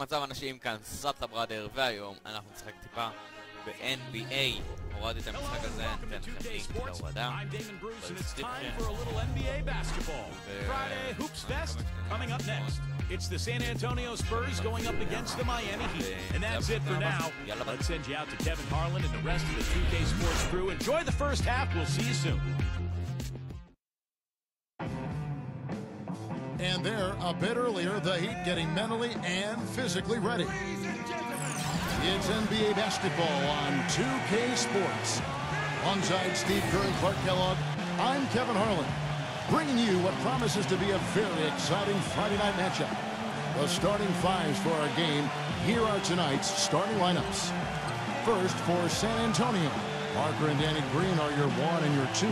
מצב אנשים כאן, SatlaBrother, והיום אנחנו נשחק טיפה ב-NBA. הורדתי את המשחק הזה, ניתן לכם לינק להורדה. It's the San Antonio Spurs going up against the Miami Heat. And that's it for now. Let's send you out to Kevin Harlan and the rest of the 2K Sports crew. Enjoy the first half. We'll see you soon. And there, a bit earlier, the Heat getting mentally and physically ready. It's NBA basketball on 2K Sports. Alongside Steve Kerr and Clark Kellogg, I'm Kevin Harlan, bringing you what promises to be a very exciting Friday night matchup. The starting fives for our game. Here are tonight's starting lineups. First, for San Antonio, Parker and Danny Green are your 1 and your 2.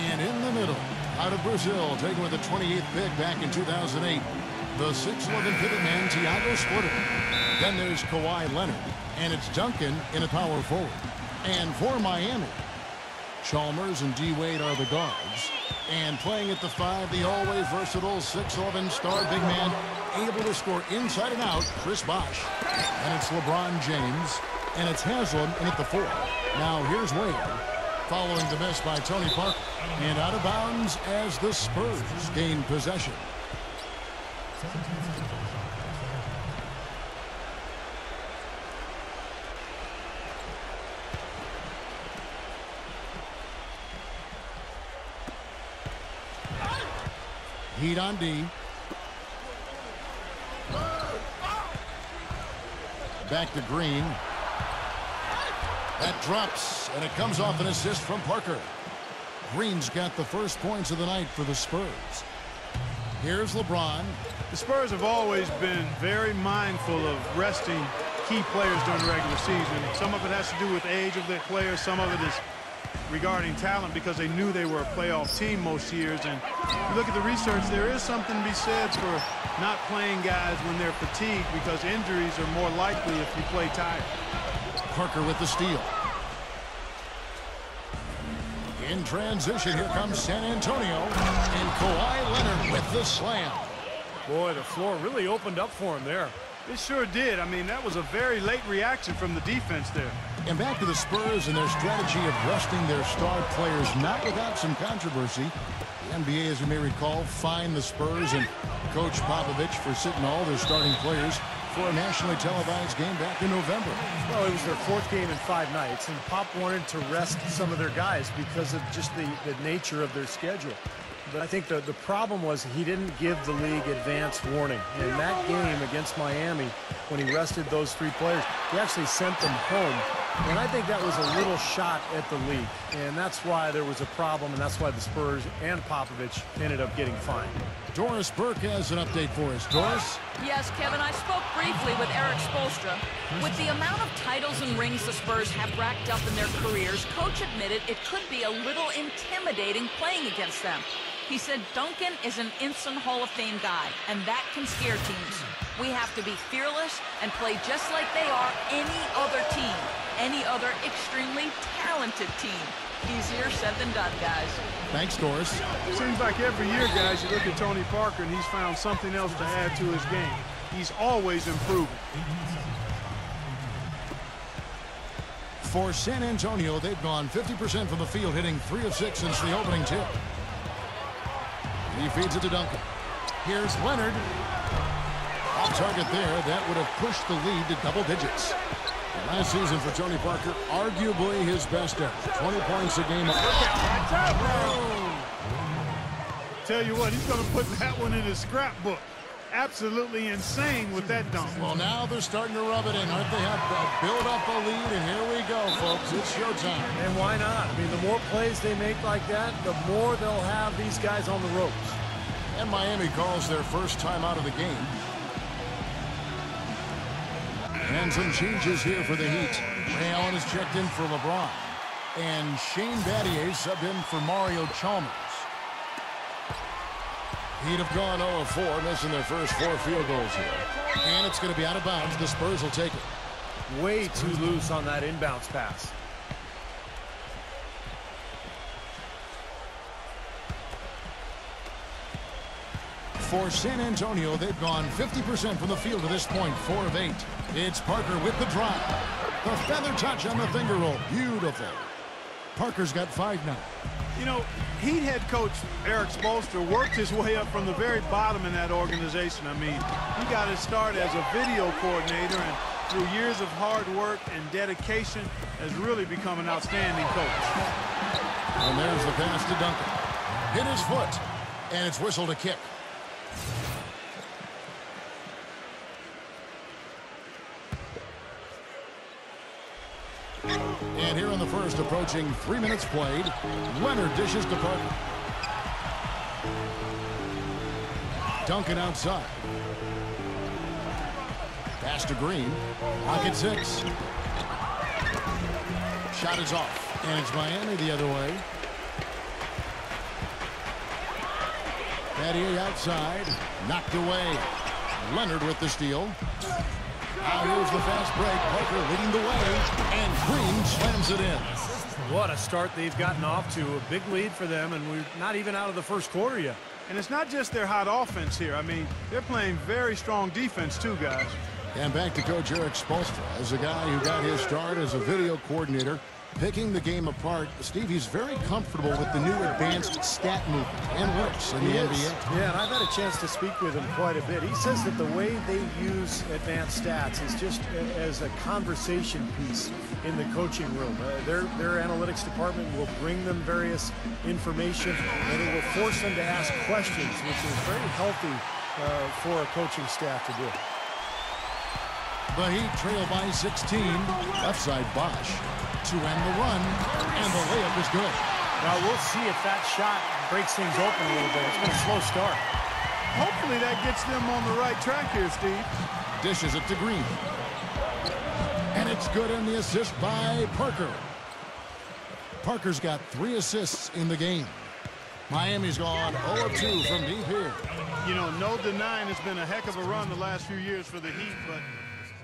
And in the middle, out of Brazil, taken with the 28th pick back in 2008, the 6'11" pivot man, Thiago Splitter. Then there's Kawhi Leonard, and it's Duncan in a power forward. And for Miami, Chalmers and D-Wade are the guards. And playing at the 5, the always versatile 6'11" star big man, able to score inside and out, Chris Bosh. And it's LeBron James, and it's Haslam in at the 4. Now here's Wade, following the miss by Tony Parker, and out of bounds as the Spurs gain possession. Heat on D. Back to Green. That drops, and it comes off an assist from Parker. Green's got the first points of the night for the Spurs. Here's LeBron. The Spurs have always been very mindful of resting key players during the regular season. Some of it has to do with the age of their players. Some of it is regarding talent because they knew they were a playoff team most years. And if you look at the research, there is something to be said for not playing guys when they're fatigued because injuries are more likely if you play tired. Parker with the steal. In transition, here comes San Antonio, and Kawhi Leonard with the slam. Boy, the floor really opened up for him there. It sure did. I mean, that was a very late reaction from the defense there. And back to the Spurs and their strategy of resting their star players, not without some controversy. The NBA, as you may recall, fined the Spurs and Coach Popovich for sitting all their starting players for a nationally televised game back in November. Well, it was their 4th game in 5 nights, and Pop wanted to rest some of their guys because of just the nature of their schedule. But I think the problem was he didn't give the league advance warning. In that game against Miami, when he rested those 3 players, he actually sent them home. And I think that was a little shot at the league. And that's why there was a problem, and that's why the Spurs and Popovich ended up getting fined. Doris Burke has an update for us. Doris? Yes, Kevin, I spoke briefly with Eric Spoelstra. With the amount of titles and rings the Spurs have racked up in their careers, Coach admitted it could be a little intimidating playing against them. He said Duncan is an instant Hall of Fame guy, and that can scare teams. We have to be fearless and play just like they are any other team, any other extremely talented team. Easier said than done, guys. Thanks, Doris. Seems like every year, guys, you look at Tony Parker and he's found something else to add to his game. He's always improving. For San Antonio, they've gone 50% from the field, hitting 3 of 6 since the opening tip. He feeds it to Duncan. Here's Leonard. Off target there. That would have pushed the lead to double digits. Last season for Tony Parker, arguably his best ever. 20 points a game. Tell you what, he's going to put that one in his scrapbook. Absolutely insane with that dunk. Well, now they're starting to rub it in, aren't they? Have build up a lead, and here we go, folks. It's showtime. And why not? I mean, the more plays they make like that, the more they'll have these guys on the ropes. And Miami calls their first time out of the game. And some changes here for the Heat. Ray Allen is checked in for LeBron. And Shane Battier subbed in for Mario Chalmers. Heat have gone 0-4, missing their first 4 field goals here. And it's going to be out of bounds. The Spurs will take it. Way too loose on that inbounds pass. For San Antonio, they've gone 50% from the field to this point, 4 of 8. It's Parker with the drive. The feather touch on the finger roll. Beautiful. Parker's got 5 now. You know, Heat head coach Erik Spoelstra worked his way up from the very bottom in that organization. I mean, he got his start as a video coordinator, and through years of hard work and dedication has really become an outstanding coach. And there's the pass to Duncan. Hit his foot, and it's whistled a kick. And here in the first, approaching 3 minutes played, Leonard dishes to Parker. Duncan outside. Pass to Green. Pocket 6. Shot is off. And it's Miami the other way. Patty outside. Knocked away. Leonard with the steal. Now here's the fast break. Parker leading the way. And Green slams it in. What a start they've gotten off to. A big lead for them, and we're not even out of the first quarter yet. And it's not just their hot offense here. I mean, they're playing very strong defense too, guys. And back to Coach Erik Spoelstra as a guy who got his start as a video coordinator, picking the game apart. Steve, he's very comfortable with the new advanced stat movement analytics in the NBA. Yeah, and I've had a chance to speak with him quite a bit. He says that the way they use advanced stats is just as a conversation piece in the coaching room. Their analytics department will bring them various information, and it will force them to ask questions, which is very healthy for a coaching staff to do. The Heat trail by 16. Left side Bosch to end the run, and the layup is good. Now we'll see if that shot breaks things open a little bit. It's been a slow start. Hopefully that gets them on the right track here, Steve. Dishes it to Green. And it's good, and the assist by Parker. Parker's got 3 assists in the game. Miami's gone 0 of 2 from deep here. You know, no denying it's been a heck of a run the last few years for the Heat, but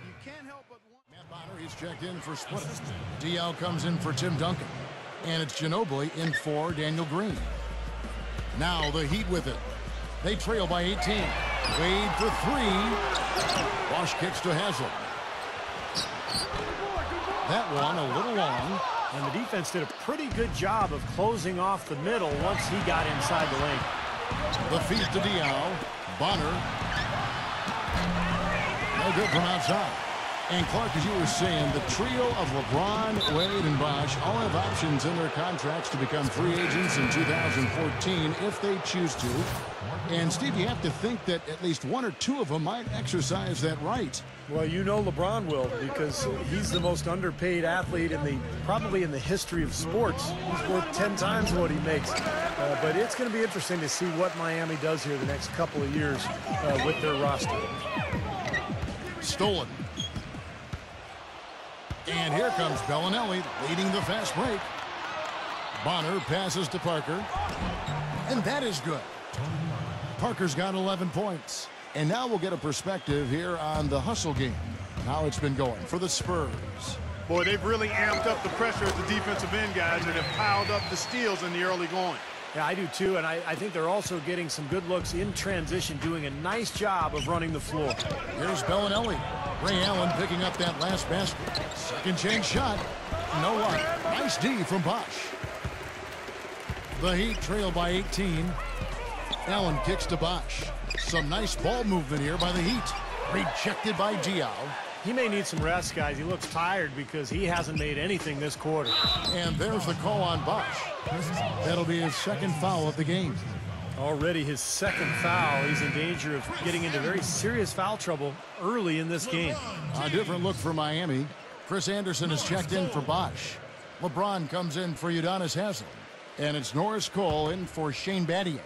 you can't help but Matt Bonner, he's checked in for Splitter. DL comes in for Tim Duncan. And it's Ginobili in for Daniel Green. Now the Heat with it. They trail by 18. Wade for 3. Bosch kicks to Haslam. That one a little long. And the defense did a pretty good job of closing off the middle once he got inside the lane. The feed to Diallo. Bonner. No good from outside. And Clark, as you were saying, the trio of LeBron, Wade, and Bosch all have options in their contracts to become free agents in 2014 if they choose to. And, Steve, you have to think that at least 1 or 2 of them might exercise that right. Well, you know LeBron will, because he's the most underpaid athlete probably in the history of sports. He's worth 10 times what he makes. But it's going to be interesting to see what Miami does here the next couple of years with their roster. Stolen. And here comes Bellinelli leading the fast break. Bonner passes to Parker. And that is good. Parker's got 11 points. And now we'll get a perspective here on the hustle game. How it's been going for the Spurs. Boy, they've really amped up the pressure at the defensive end, guys, and have piled up the steals in the early going. Yeah, I do too, and I think they're also getting some good looks in transition, doing a nice job of running the floor. Here's Bellinelli. Ray Allen picking up that last basket. Second chance shot. No luck. Nice D from Bosch. The Heat trail by 18. Allen kicks to Bosch. Some nice ball movement here by the Heat. Rejected by Diallo. He may need some rest, guys. He looks tired because he hasn't made anything this quarter. And there's the call on Bosch. That'll be his second foul of the game. Already his second foul. He's in danger of getting into very serious foul trouble early in this game. A different look for Miami. Chris Anderson has checked in for Bosch. LeBron comes in for Udonis Haslem. And it's Norris Cole in for Shane Battier.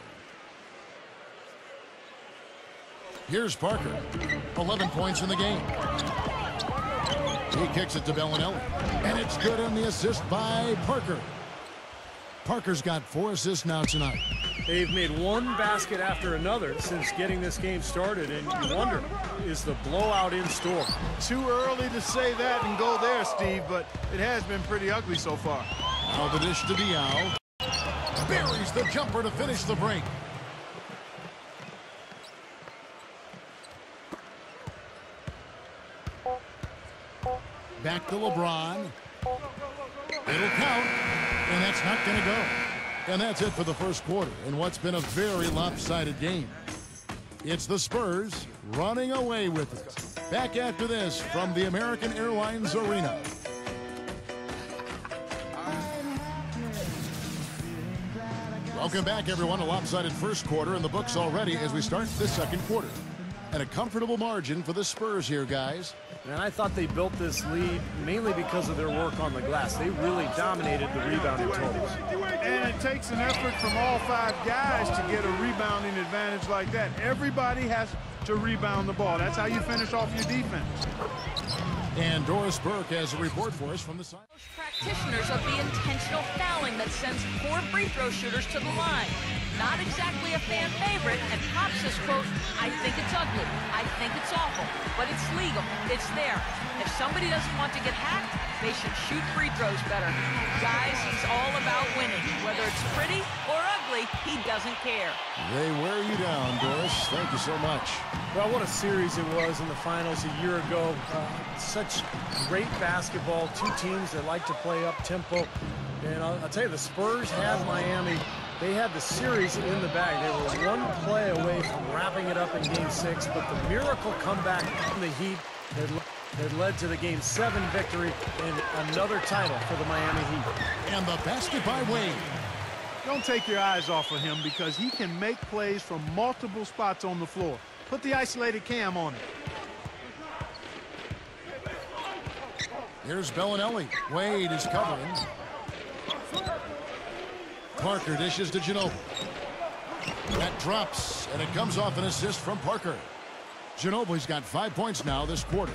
Here's Parker. 11 points in the game. He kicks it to Bellinelli. And it's good on the assist by Parker. Parker's got 4 assists now tonight. They've made one basket after another since getting this game started, and you wonder, is the blowout in store? Too early to say that and go there, Steve, but it has been pretty ugly so far. Now the dish to Diallo. Buries the jumper to finish the break. Back to LeBron. It'll count, and that's not going to go. And that's it for the first quarter in what's been a very lopsided game. It's the Spurs running away with it. Back after this from the American Airlines Arena. Welcome back, everyone. A lopsided first quarter in the books already as we start the second quarter. And a comfortable margin for the Spurs here, guys. And I thought they built this lead mainly because of their work on the glass. They really dominated the rebounding totals. And it takes an effort from all 5 guys to get a rebounding advantage like that. Everybody has to rebound the ball. That's how you finish off your defense. And Doris Burke has a report for us from the side. Practitioners of the intentional fouling that sends poor free throw shooters to the line. Not exactly a fan favorite, and Pop says, quote, I think it's ugly, I think it's awful, but it's legal, it's there. If somebody doesn't want to get hacked, they should shoot free throws better. Guys, he's all about winning. Whether it's pretty or ugly, he doesn't care. They wear you down, Doris. Thank you so much. Well, what a series it was in the finals a year ago. Such great basketball. 2 teams that like to play up-tempo. And I'll tell you, the Spurs had Miami. They had the series in the bag. They were 1 play away from wrapping it up in Game 6, but the miracle comeback from the Heat that led to the Game 7 victory and another title for the Miami Heat. And the basket by Wade. Don't take your eyes off of him because he can make plays from multiple spots on the floor. Put the isolated cam on it. Here's Bellinelli. Wade is covering. Parker dishes to Ginobili. That drops, and it comes off an assist from Parker. Ginobili's got 5 points now this quarter.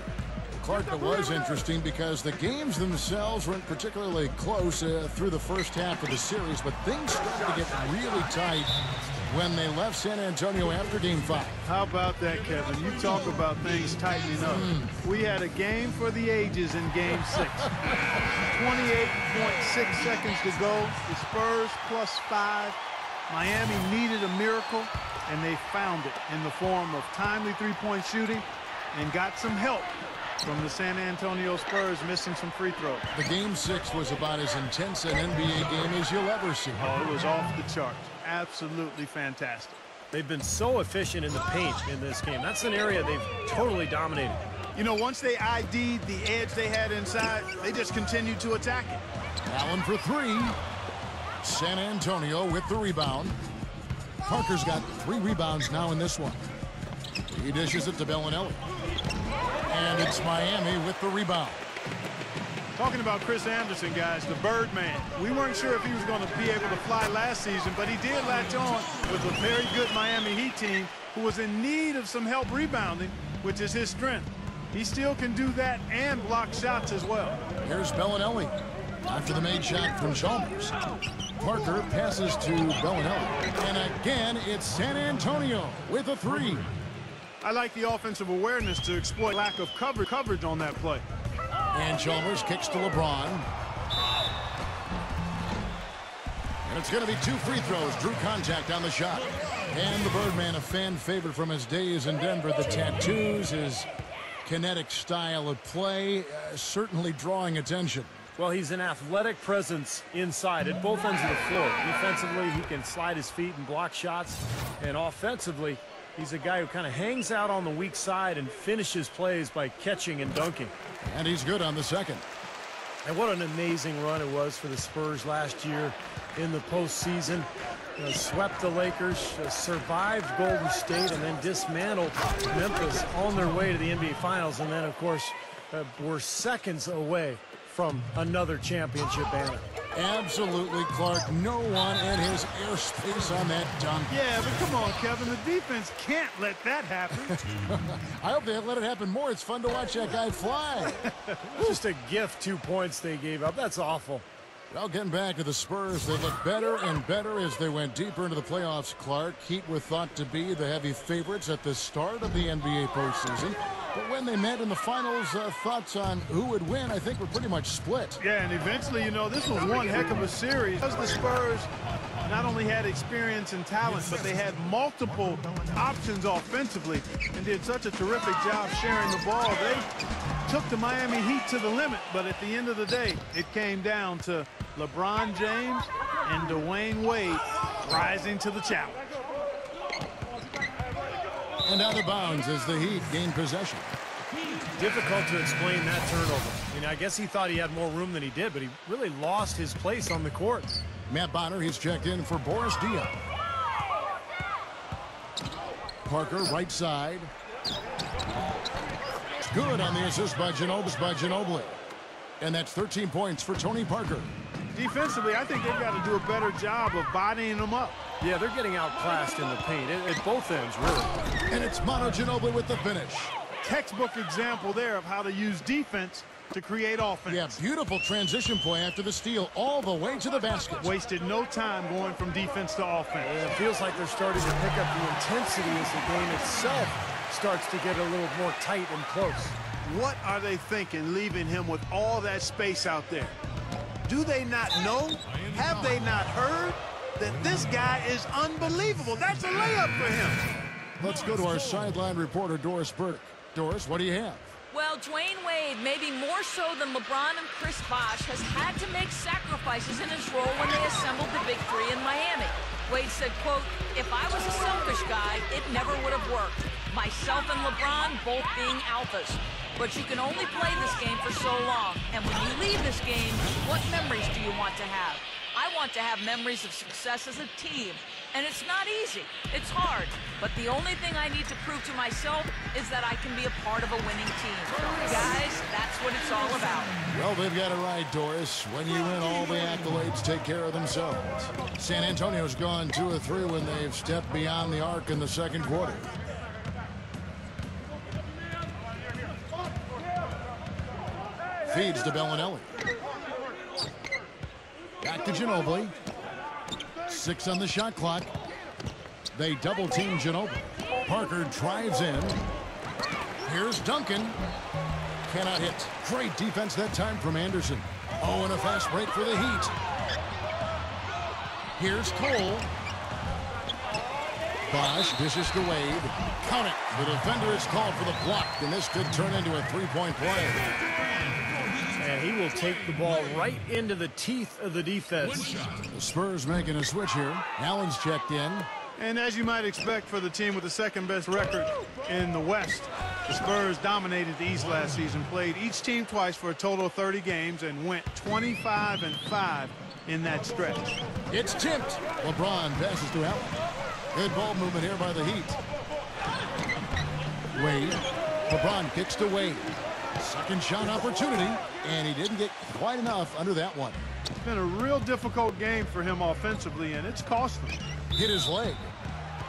Clark, it was interesting because the games themselves weren't particularly close through the first half of the series, but things started to get really tight when they left San Antonio after Game 5. How about that, Kevin? You talk about things tightening up. We had a game for the ages in Game 6. 28.6 seconds to go. The Spurs +5. Miami needed a miracle, and they found it in the form of timely three-point shooting and got some help from the San Antonio Spurs missing some free throws. The Game 6 was about as intense an NBA game as you'll ever see. Oh, it was off the charts. Absolutely fantastic. They've been so efficient in the paint in this game. That's an area they've totally dominated. You know, once they ID'd the edge they had inside, they just continued to attack it. Allen for 3. San Antonio with the rebound. Parker's got 3 rebounds now in this one. He dishes it to Bellinelli. And it's Miami with the rebound. Talking about Chris Anderson, guys, the Birdman. We weren't sure if he was going to be able to fly last season, but he did latch on with a very good Miami Heat team who was in need of some help rebounding, which is his strength. He still can do that and block shots as well. Here's Bellinelli after the made shot from Chalmers. Parker passes to Bellinelli. And again, it's San Antonio with a 3. I like the offensive awareness to exploit lack of coverage on that play. And Chalmers kicks to LeBron. And it's going to be 2 free throws. Drew contact on the shot. And the Birdman, a fan favorite from his days in Denver. The tattoos, his kinetic style of play, certainly drawing attention. Well, he's an athletic presence inside at both ends of the floor. Defensively, he can slide his feet and block shots. And offensively, he's a guy who kind of hangs out on the weak side and finishes plays by catching and dunking. And he's good on the second. And what an amazing run it was for the Spurs last year in the postseason. Swept the Lakers, survived Golden State, and then dismantled Memphis on their way to the NBA Finals. And then, of course, were seconds away from another championship banner. Absolutely, Clark. No one in his airspace on that dunk. Yeah, but come on, Kevin. The defense can't let that happen. I hope they let it happen more. It's fun to watch that guy fly. Just a gift, 2 points they gave up. That's awful. Well, getting back to the Spurs, they looked better and better as they went deeper into the playoffs, Clark. Heat were thought to be the heavy favorites at the start of the NBA postseason. But when they met in the finals, thoughts on who would win, I think, were pretty much split. Yeah, and eventually, you know, this was one heck of a series. Because the Spurs not only had experience and talent, but they had multiple options offensively and did such a terrific job sharing the ball. took the Miami Heat to the limit, but at the end of the day, it came down to LeBron James and Dwayne Wade rising to the challenge. And out of bounds as the Heat gain possession. Difficult to explain that turnover. I mean, I guess he thought he had more room than he did, but he really lost his place on the court. Matt Bonner, he's checked in for Boris Diaw. Parker, right side. Good on the assist by Ginobili. And that's 13 points for Tony Parker. Defensively, I think they've got to do a better job of bodying them up. Yeah, they're getting outclassed in the paint at both ends, really. And it's Manu Ginobili with the finish. Textbook example there of how to use defense to create offense. Yeah, beautiful transition play after the steal all the way to the basket. Wasted no time going from defense to offense. Yeah, it feels like they're starting to pick up the intensity as the game itself starts to get a little more tight and close. What are they thinking leaving him with all that space out there? Do they not know? Have they not heard that this guy is unbelievable? That's a layup for him. Let's go to our sideline reporter, Doris Burdick. Doris, what do you have? Well, Dwayne Wade, maybe more so than LeBron and Chris Bosh, has had to make sacrifices in his role when they assembled the Big Three in Miami. Wade said, quote, "If I was a selfish guy, it never would have worked. Myself and LeBron both being alphas. But you can only play this game for so long. And when you leave this game, what memories do you want to have? I want to have memories of success as a team. And it's not easy. It's hard. But the only thing I need to prove to myself is that I can be a part of a winning team. Guys, that's what it's all about." Well, they've got it right, Doris. When you win, all the accolades take care of themselves. San Antonio's gone 2 of 3 when they've stepped beyond the arc in the second quarter. Feeds to Bellinelli. Back to Ginobili. 6 on the shot clock. They double team Ginobili. Parker drives in. Here's Duncan. Cannot hit. Great defense that time from Anderson. Oh, and a fast break for the Heat. Here's Cole. Bosh dishes to Wade. Count it. The defender is called for the block, and this could turn into a three-point play. And he will take the ball right into the teeth of the defense. The Spurs making a switch here. Allen's checked in. And as you might expect for the team with the second-best record in the West, the Spurs dominated the East last season, played each team twice for a total of 30 games, and went 25-5 in that stretch. It's tipped. LeBron passes to Allen. Good ball movement here by the Heat. Wade. LeBron kicks to Wade. Second shot opportunity, and he didn't get quite enough under that one. It's been a real difficult game for him offensively, and it's cost him. Hit his leg,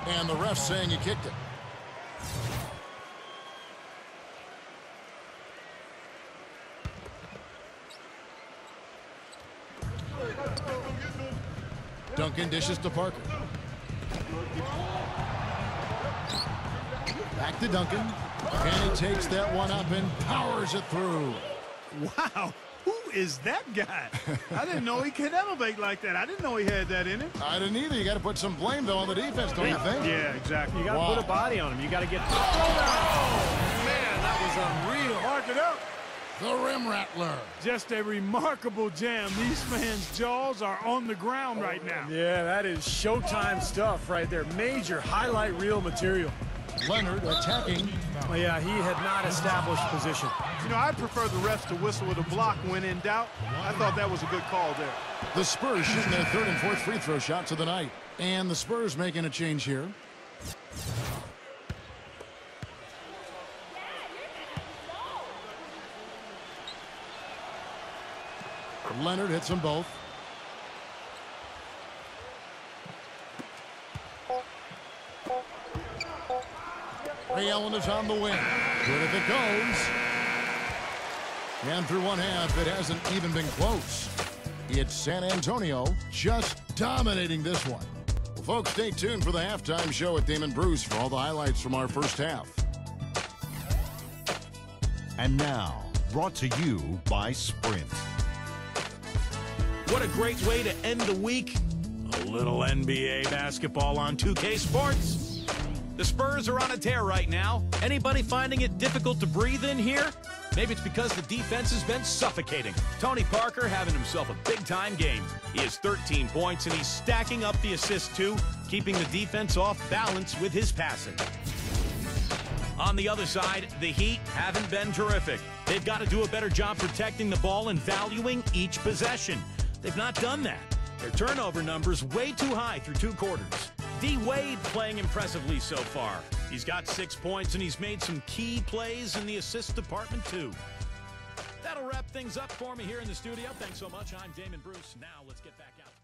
and the ref saying he kicked it. Duncan dishes to Parker. Back to Duncan. And he takes that one up and powers it through. Wow, who is that guy? I didn't know he could elevate like that. I didn't know he had that in him. I didn't either. You got to put some blame, though, on the defense, don't you think? Yeah, exactly. You got to put a body on him. You got to get... Oh, man, that was unreal. Mark it up. The rim rattler. Just a remarkable jam. These fans' jaws are on the ground right now. Yeah, that is Showtime stuff right there. Major highlight reel material. Leonard attacking. Well, yeah, he had not established position. You know, I'd prefer the refs to whistle with a block when in doubt. I thought that was a good call there. The Spurs shooting their third and fourth free throw shots of the night. And the Spurs making a change here. Leonard hits them both. Ray Allen is on the wing. Good if it goes. And through one half, it hasn't even been close. It's San Antonio just dominating this one. Well, folks, stay tuned for the halftime show with Damon Bruce for all the highlights from our first half. And now, brought to you by Sprint. What a great way to end the week. A little NBA basketball on 2K Sports. The Spurs are on a tear right now. Anybody finding it difficult to breathe in here? Maybe it's because the defense has been suffocating. Tony Parker having himself a big-time game. He has 13 points, and he's stacking up the assists, too, keeping the defense off balance with his passing. On the other side, the Heat haven't been terrific. They've got to do a better job protecting the ball and valuing each possession. They've not done that. Their turnover number's way too high through 2 quarters. D-Wade playing impressively so far. He's got 6 points, and he's made some key plays in the assist department, too. That'll wrap things up for me here in the studio. Thanks so much. I'm Damon Bruce. Now let's get back out.